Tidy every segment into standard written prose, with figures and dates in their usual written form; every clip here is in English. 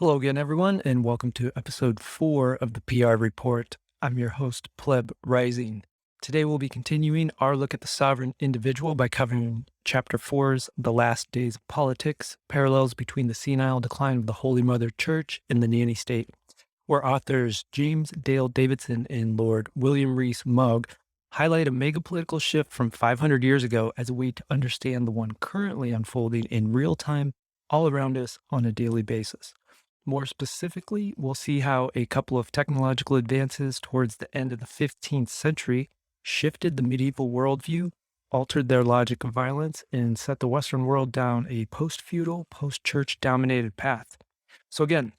Hello again, everyone, and welcome to episode 4 of the PR Report. I'm your host, Pleb Rising. Today, we'll be continuing our look at the sovereign individual by covering Chapter 4's The Last Days of Politics, Parallels Between the Senile Decline of the Holy Mother Church and the Nanny State, where authors James Dale Davidson and Lord William Rees Mogg highlight a megapolitical shift from 500 years ago as a way to understand the one currently unfolding in real time all around us on a daily basis. More specifically, we'll see how a couple of technological advances towards the end of the 15th century shifted the medieval worldview, altered their logic of violence, and set the Western world down a post-feudal, post-church dominated path. So again,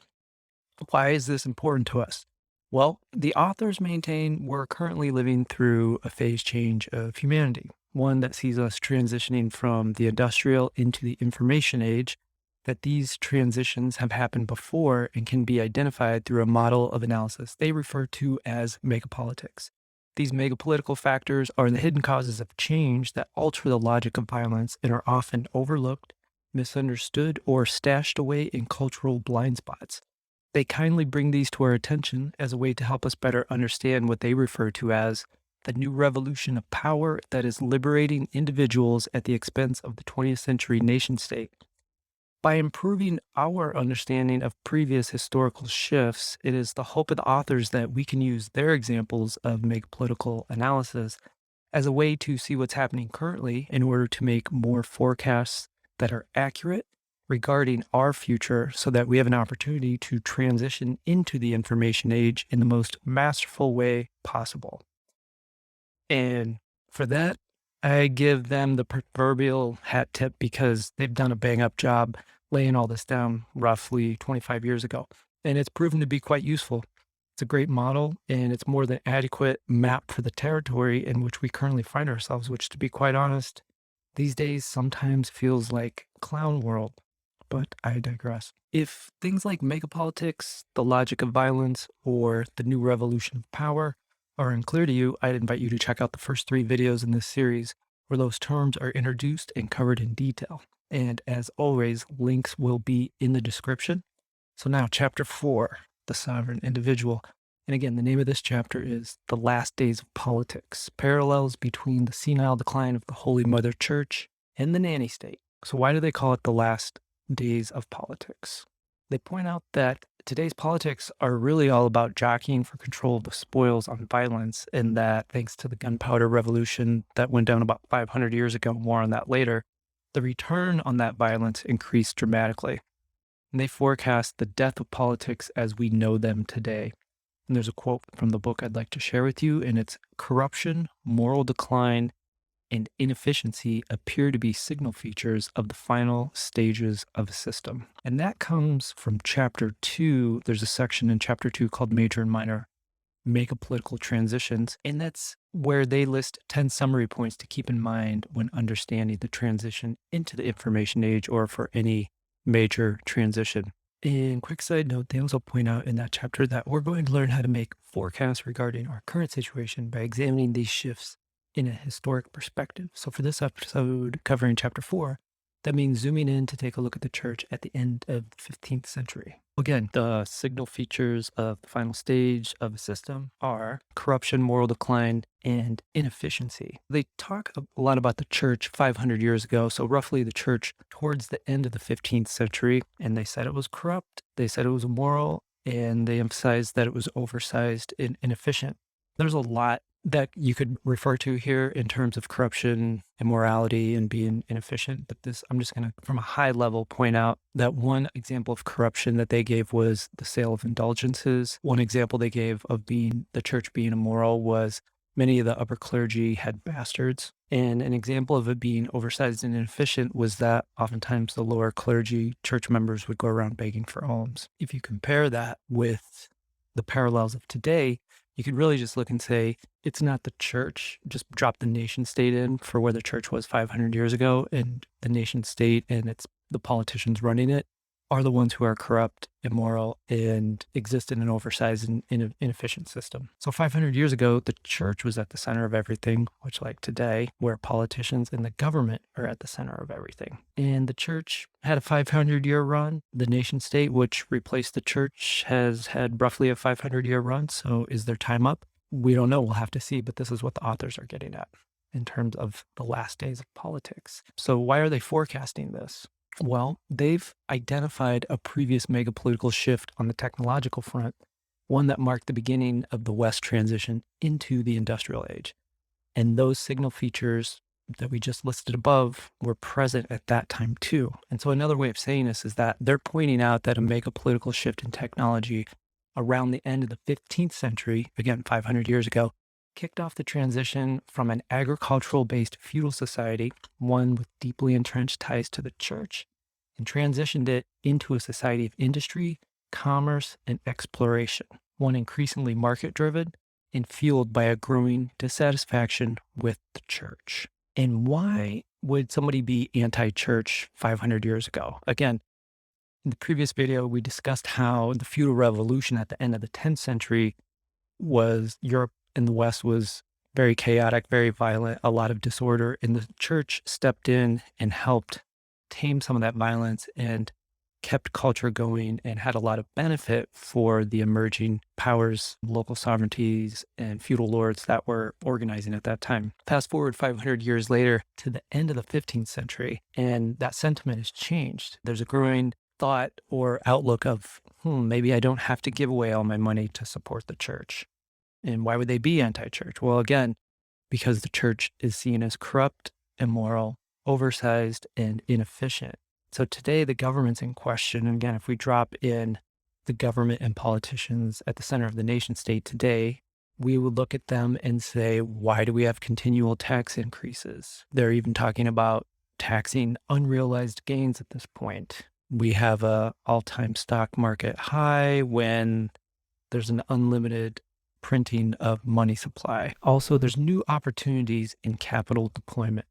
why is this important to us? Well, the authors maintain we're currently living through a phase change of humanity, one that sees us transitioning from the industrial into the information age, that these transitions have happened before and can be identified through a model of analysis they refer to as megapolitics. These megapolitical factors are the hidden causes of change that alter the logic of violence and are often overlooked, misunderstood, or stashed away in cultural blind spots. They kindly bring these to our attention as a way to help us better understand what they refer to as the new revolution of power that is liberating individuals at the expense of the 20th century nation state. By improving our understanding of previous historical shifts, it is the hope of the authors that we can use their examples of megapolitical analysis as a way to see what's happening currently in order to make more forecasts that are accurate regarding our future so that we have an opportunity to transition into the information age in the most masterful way possible. And for that, I give them the proverbial hat tip because they've done a bang up job laying all this down roughly 25 years ago. And it's proven to be quite useful. It's a great model and it's more than adequate map for the territory in which we currently find ourselves, which, to be quite honest, these days sometimes feels like clown world. But I digress. If things like megapolitics, the logic of violence, or the new revolution of power are unclear to you, I'd invite you to check out the first 3 videos in this series where those terms are introduced and covered in detail. And as always, links will be in the description. So now, Chapter 4, The Sovereign Individual. And again, the name of this chapter is The Last Days of Politics, Parallels Between the Senile Decline of the Holy Mother Church and the Nanny State. So why do they call it the last days of politics? They point out that today's politics are really all about jockeying for control of the spoils on violence, and that thanks to the gunpowder revolution that went down about 500 years ago, more on that later, the return on that violence increased dramatically. And they forecast the death of politics as we know them today. And there's a quote from the book I'd like to share with you, and it's corruption, moral decline, and inefficiency appear to be signal features of the final stages of a system. And that comes from Chapter 2. There's a section in Chapter 2 called Major and Minor Megapolitical Transitions, and that's where they list 10 summary points to keep in mind when understanding the transition into the information age or for any major transition. And quick side note, they also point out in that chapter that we're going to learn how to make forecasts regarding our current situation by examining these shifts in a historic perspective. So for this episode covering Chapter 4, that means zooming in to take a look at the church at the end of the 15th century. Again, the signal features of the final stage of a system are corruption, moral decline, and inefficiency. They talk a lot about the church 500 years ago, so roughly the church towards the end of the 15th century, and they said it was corrupt, they said it was immoral, and they emphasized that it was oversized and inefficient. There's a lot that you could refer to here in terms of corruption, immorality, and being inefficient. But this, I'm just going to, from a high level, point out that one example of corruption that they gave was the sale of indulgences. One example they gave of the church being immoral was many of the upper clergy had bastards. And an example of it being oversized and inefficient was that oftentimes the lower clergy church members would go around begging for alms. If you compare that with the parallels of today, you could really just look and say, it's not the church. Just drop the nation state in for where the church was 500 years ago, and the nation state and it's the politicians running it are the ones who are corrupt, immoral, and exist in an oversized and inefficient system. So 500 years ago, the church was at the center of everything, which like today, where politicians and the government are at the center of everything. And the church had a 500-year run. The nation state, which replaced the church, has had roughly a 500-year run. So is their time up? We don't know. We'll have to see. But this is what the authors are getting at in terms of the last days of politics. So why are they forecasting this? Well, they've identified a previous megapolitical shift on the technological front, one that marked the beginning of the West transition into the industrial age. And those signal features that we just listed above were present at that time too. And so another way of saying this is that they're pointing out that a megapolitical shift in technology around the end of the 15th century, again, 500 years ago, kicked off the transition from an agricultural-based feudal society, one with deeply entrenched ties to the church, and transitioned it into a society of industry, commerce, and exploration, one increasingly market-driven and fueled by a growing dissatisfaction with the church. And why would somebody be anti-church 500 years ago? Again, in the previous video, we discussed how the feudal revolution at the end of the 10th century was Europe in the West was very chaotic, very violent, a lot of disorder. And the church stepped in and helped tame some of that violence and kept culture going and had a lot of benefit for the emerging powers, local sovereignties, and feudal lords that were organizing at that time. Fast forward 500 years later to the end of the 15th century, and that sentiment has changed. There's a growing thought or outlook of, maybe I don't have to give away all my money to support the church. And why would they be anti-church? Well, again, because the church is seen as corrupt, immoral, oversized, and inefficient. So today the government's in question. And again, if we drop in the government and politicians at the center of the nation state today, we would look at them and say, why do we have continual tax increases? They're even talking about taxing unrealized gains at this point. We have a all-time stock market high when there's an unlimited printing of money supply. Also, there's new opportunities in capital deployment.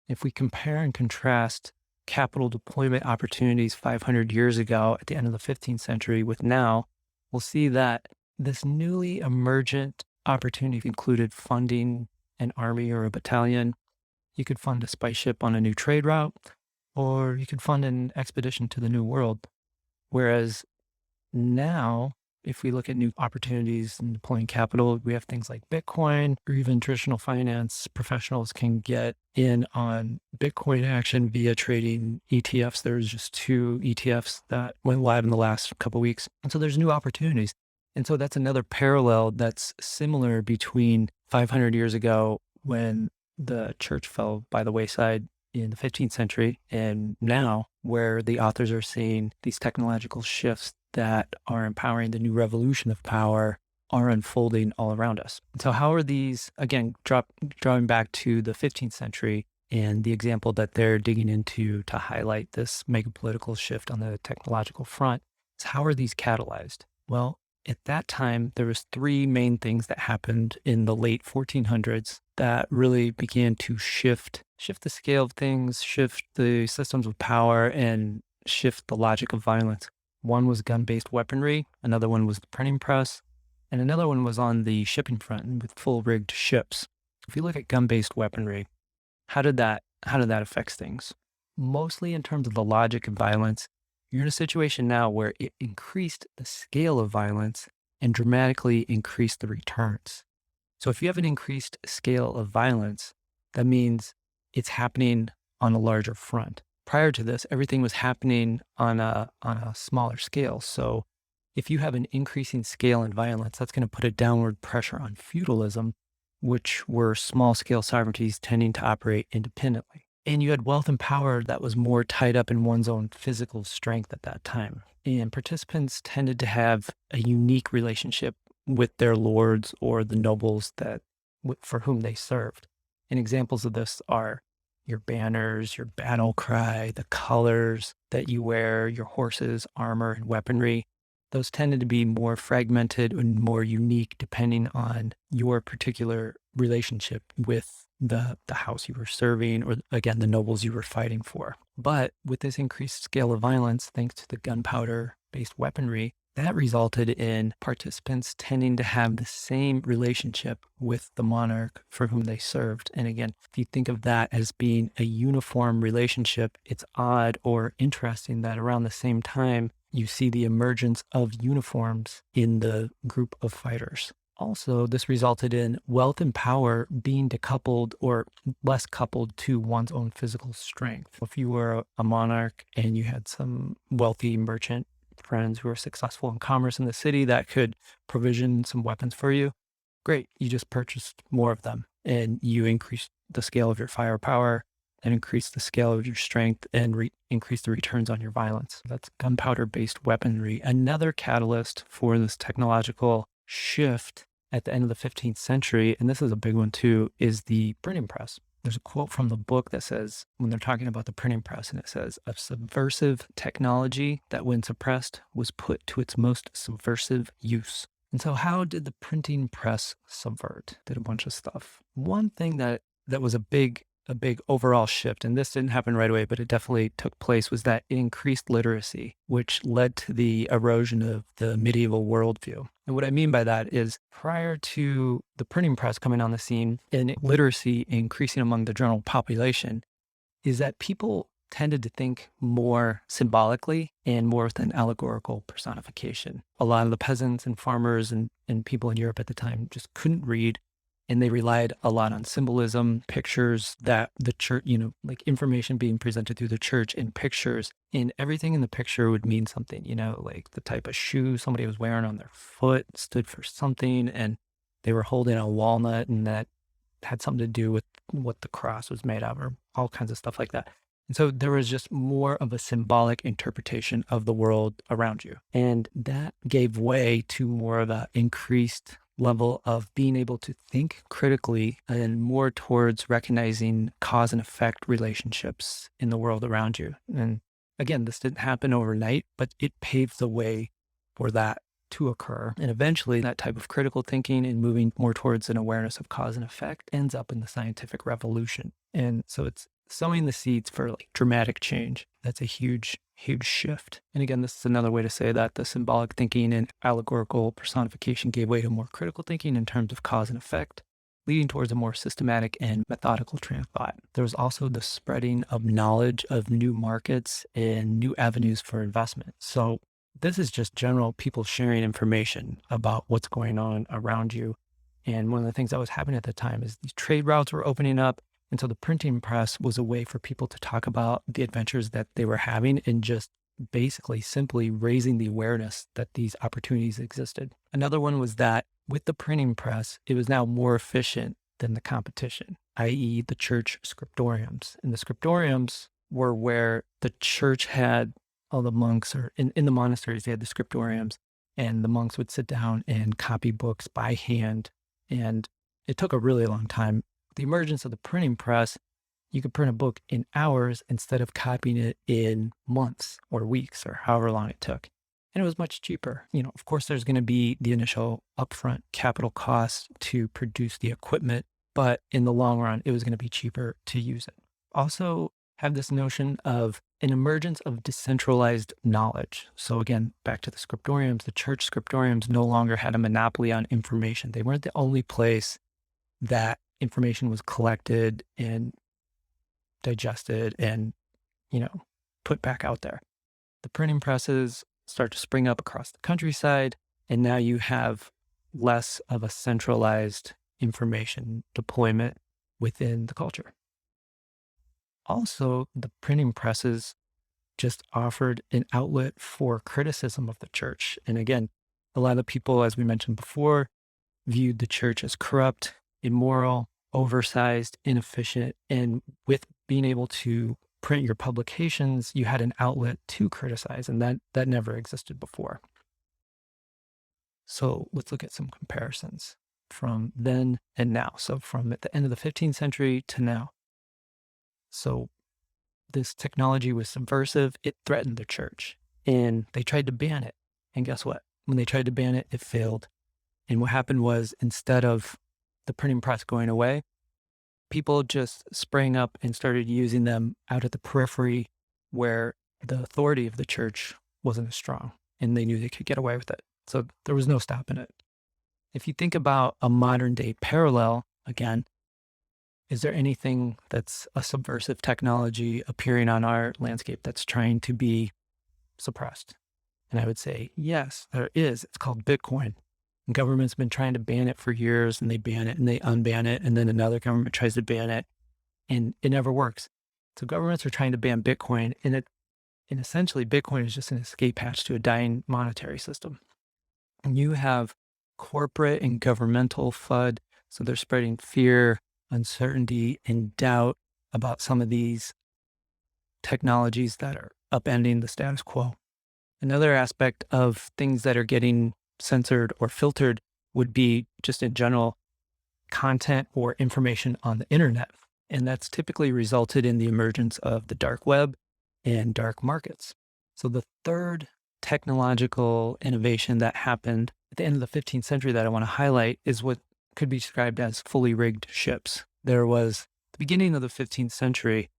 If we compare and contrast capital deployment opportunities 500 years ago at the end of the 15th century with now, we'll see that this newly emergent opportunity included funding an army or a battalion. You could fund a spice ship on a new trade route, or you could fund an expedition to the New World. Whereas now, if we look at new opportunities in deploying capital, we have things like Bitcoin or even traditional finance. Professionals can get in on Bitcoin action via trading ETFs. There's just 2 ETFs that went live in the last couple of weeks. And so there's new opportunities. And so that's another parallel that's similar between 500 years ago when the church fell by the wayside in the 15th century and now where the authors are seeing these technological shifts that are empowering the new revolution of power are unfolding all around us. So how are these, again, drawing back to the 15th century and the example that they're digging into to highlight this megapolitical shift on the technological front, is how are these catalyzed? Well, at that time, there was 3 main things that happened in the late 1400s that really began to shift the scale of things, shift the systems of power, and shift the logic of violence. One was gun-based weaponry, another one was the printing press, and another one was on the shipping front with full-rigged ships. If you look at gun-based weaponry, how did that affect things? Mostly in terms of the logic of violence, you're in a situation now where it increased the scale of violence and dramatically increased the returns. So if you have an increased scale of violence, that means it's happening on a larger front. Prior to this, everything was happening on a smaller scale. So if you have an increasing scale in violence, that's going to put a downward pressure on feudalism, which were small scale sovereignties tending to operate independently. And you had wealth and power that was more tied up in one's own physical strength at that time. And participants tended to have a unique relationship with their lords or the nobles for whom they served. And examples of this are your banners, your battle cry, the colors that you wear, your horses, armor, and weaponry. Those tended to be more fragmented and more unique depending on your particular relationship with the house you were serving, or again, the nobles you were fighting for. But with this increased scale of violence, thanks to the gunpowder-based weaponry, that resulted in participants tending to have the same relationship with the monarch for whom they served. And again, if you think of that as being a uniform relationship, it's odd or interesting that around the same time, you see the emergence of uniforms in the group of fighters. Also, this resulted in wealth and power being decoupled or less coupled to one's own physical strength. If you were a monarch and you had some wealthy merchant friends who were successful in commerce in the city that could provision some weapons for you, great. You just purchased more of them and you increased the scale of your firepower and increased the scale of your strength and increased the returns on your violence. That's gunpowder-based weaponry. Another catalyst for this technological shift at the end of the 15th century, and this is a big one too, is the printing press. There's a quote from the book that says, when they're talking about the printing press, and it says, "A subversive technology that when suppressed was put to its most subversive use." And so how did the printing press subvert? Did a bunch of stuff. One thing that was a big overall shift, and this didn't happen right away, but it definitely took place, was that it increased literacy, which led to the erosion of the medieval worldview. And what I mean by that is prior to the printing press coming on the scene and literacy increasing among the general population, is that people tended to think more symbolically and more with an allegorical personification. A lot of the peasants and farmers and people in Europe at the time just couldn't read, and they relied a lot on symbolism, pictures that the church, like information being presented through the church in pictures, and everything in the picture would mean something, like the type of shoe somebody was wearing on their foot stood for something, and they were holding a walnut, and that had something to do with what the cross was made of, or all kinds of stuff like that. And so there was just more of a symbolic interpretation of the world around you. And that gave way to more of an increased level of being able to think critically and more towards recognizing cause and effect relationships in the world around you. And again, this didn't happen overnight, but it paved the way for that to occur. And eventually that type of critical thinking and moving more towards an awareness of cause and effect ends up in the scientific revolution. And so it's sowing the seeds for like dramatic change. That's a huge shift. And again, this is another way to say that the symbolic thinking and allegorical personification gave way to more critical thinking in terms of cause and effect, leading towards a more systematic and methodical train of thought. There was also the spreading of knowledge of new markets and new avenues for investment. So this is just general people sharing information about what's going on around you. And one of the things that was happening at the time is these trade routes were opening up. And so the printing press was a way for people to talk about the adventures that they were having and just basically simply raising the awareness that these opportunities existed. Another one was that with the printing press, it was now more efficient than the competition, i.e. the church scriptoriums. And the scriptoriums were where the church had all the monks, or in the monasteries, they had the scriptoriums, and the monks would sit down and copy books by hand. And it took a really long time. The emergence of the printing press, you could print a book in hours instead of copying it in months or weeks or however long it took. And it was much cheaper. Of course, there's going to be the initial upfront capital cost to produce the equipment, but in the long run, it was going to be cheaper to use it. Also, have this notion of an emergence of decentralized knowledge. So again, back to the scriptoriums, the church scriptoriums no longer had a monopoly on information. They weren't the only place that information was collected and digested and, put back out there. The printing presses start to spring up across the countryside, and now you have less of a centralized information deployment within the culture. Also, the printing presses just offered an outlet for criticism of the church. And again, a lot of people, as we mentioned before, viewed the church as corrupt, immoral, oversized, inefficient. And with being able to print your publications, you had an outlet to criticize, and that never existed before. So let's look at some comparisons from then and now. So from at the end of the 15th century to now. So this technology was subversive. It threatened the church, and they tried to ban it. And guess what? When they tried to ban it, it failed. And what happened was, instead of the printing press going away, people just sprang up and started using them out at the periphery where the authority of the church wasn't as strong and they knew they could get away with it. So there was no stopping it. If you think about a modern day parallel, again, is there anything that's a subversive technology appearing on our landscape that's trying to be suppressed? And I would say, yes, there is. It's called Bitcoin. And government's been trying to ban it for years, and they ban it and they unban it. And then another government tries to ban it, and it never works. So governments are trying to ban Bitcoin, and essentially Bitcoin is just an escape hatch to a dying monetary system. And you have corporate and governmental FUD. So they're spreading fear, uncertainty, and doubt about some of these technologies that are upending the status quo. Another aspect of things that are getting censored or filtered would be just in general content or information on the internet. And that's typically resulted in the emergence of the dark web and dark markets. So the third technological innovation that happened at the end of the 15th century that I want to highlight is what could be described as fully rigged ships. There was the beginning of the 15th century,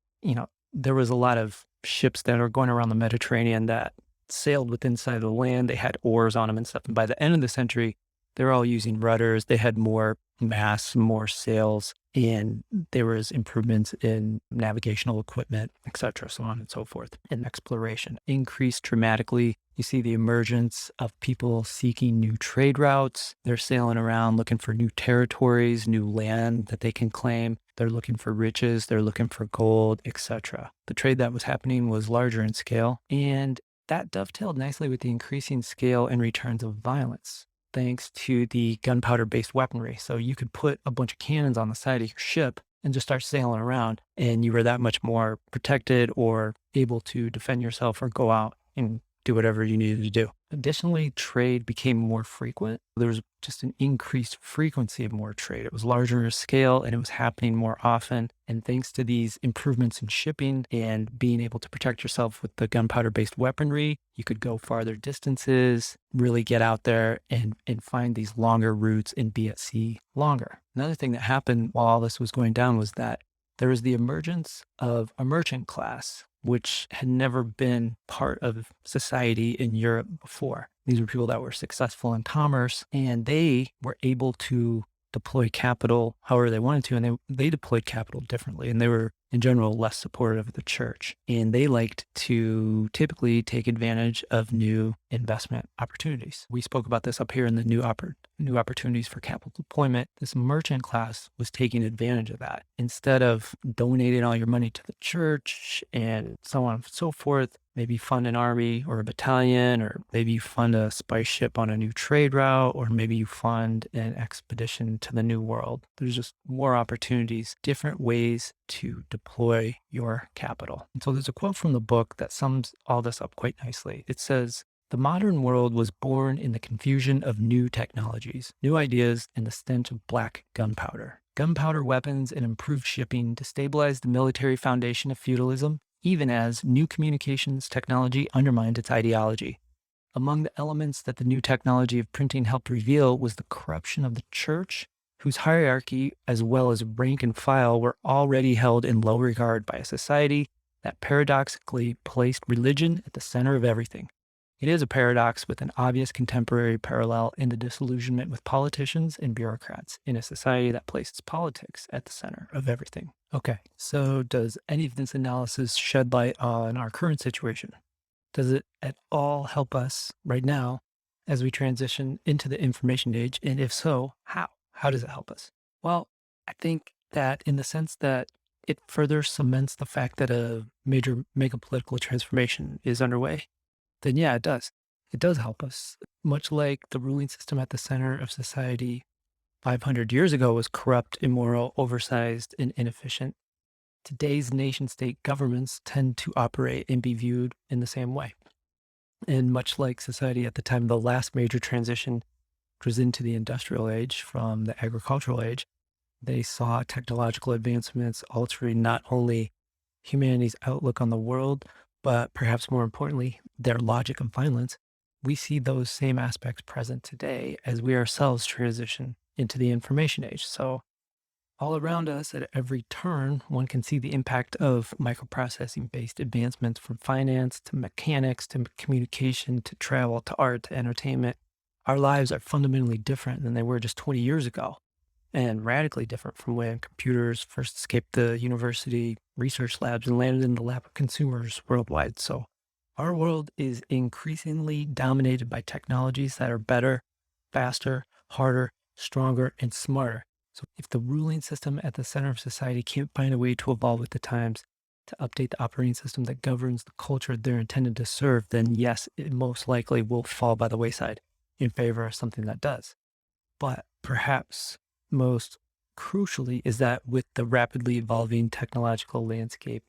there was a lot of ships that are going around the Mediterranean that sailed with inside the land. They had oars on them and stuff. And by the end of the century, they're all using rudders. They had more masts, more sails, and there was improvements in navigational equipment, et cetera, so on and so forth. And exploration increased dramatically. You see the emergence of people seeking new trade routes. They're sailing around looking for new territories, new land that they can claim. They're looking for riches. They're looking for gold, et cetera. The trade that was happening was larger in scale, and that dovetailed nicely with the increasing scale and returns of violence, thanks to the gunpowder-based weaponry. So you could put a bunch of cannons on the side of your ship and just start sailing around, and you were that much more protected or able to defend yourself or go out and do whatever you needed to do. Additionally, trade became more frequent. There was just an increased frequency of more trade. It was larger in scale and it was happening more often. And thanks to these improvements in shipping and being able to protect yourself with the gunpowder-based weaponry, you could go farther distances, really get out there and find these longer routes and be at sea longer. Another thing that happened while all this was going down was that there was the emergence of a merchant class, which had never been part of society in Europe before. These were people that were successful in commerce, and they were able to deploy capital however they wanted to, and they deployed capital differently, and they were, in general, less supportive of the church. And they liked to typically take advantage of new investment opportunities. We spoke about this up here in the new opportunities for capital deployment. This merchant class was taking advantage of that. Instead of donating all your money to the church and so on and so forth, maybe fund an army or a battalion, or maybe you fund a spice ship on a new trade route, or maybe you fund an expedition to the New World. There's just more opportunities, different ways to deploy your capital. And so there's a quote from the book that sums all this up quite nicely. It says, "The modern world was born in the confusion of new technologies, new ideas, and the stench of black gunpowder. Gunpowder weapons and improved shipping destabilized the military foundation of feudalism, even as new communications technology undermined its ideology. Among the elements that the new technology of printing helped reveal was the corruption of the church, whose hierarchy as well as rank and file were already held in low regard by a society that paradoxically placed religion at the center of everything. It is a paradox with an obvious contemporary parallel in the disillusionment with politicians and bureaucrats in a society that places politics at the center of everything." Okay, so does any of this analysis shed light on our current situation? Does it at all help us right now as we transition into the information age? And if so, how? How does it help us? Well, I think that in the sense that it further cements the fact that a major megapolitical transformation is underway, then yeah, it does. It does help us. Much like the ruling system at the center of society 500 years ago was corrupt, immoral, oversized, and inefficient, today's nation-state governments tend to operate and be viewed in the same way. And much like society at the time of the last major transition, which was into the industrial age from the agricultural age, they saw technological advancements altering not only humanity's outlook on the world, but perhaps more importantly, their logic and violence. We see those same aspects present today as we ourselves transition into the information age. So All around us, at every turn, one can see the impact of microprocessing based advancements from finance to mechanics to communication to travel to art to entertainment. Our lives are fundamentally different than they were just 20 years ago, and radically different from when computers first escaped the university research labs and landed in the lap of consumers worldwide. So, our world is increasingly dominated by technologies that are better, faster, harder, stronger, and smarter. So, if the ruling system at the center of society can't find a way to evolve with the times, to update the operating system that governs the culture they're intended to serve, then yes, it most likely will fall by the wayside in favor of something that does. But perhaps most crucially is that with the rapidly evolving technological landscape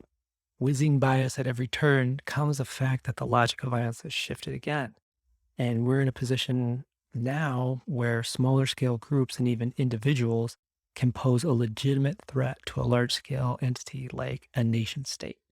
whizzing by us at every turn comes the fact that the logic of violence has shifted again. And we're in a position now where smaller scale groups and even individuals can pose a legitimate threat to a large scale entity like a nation state.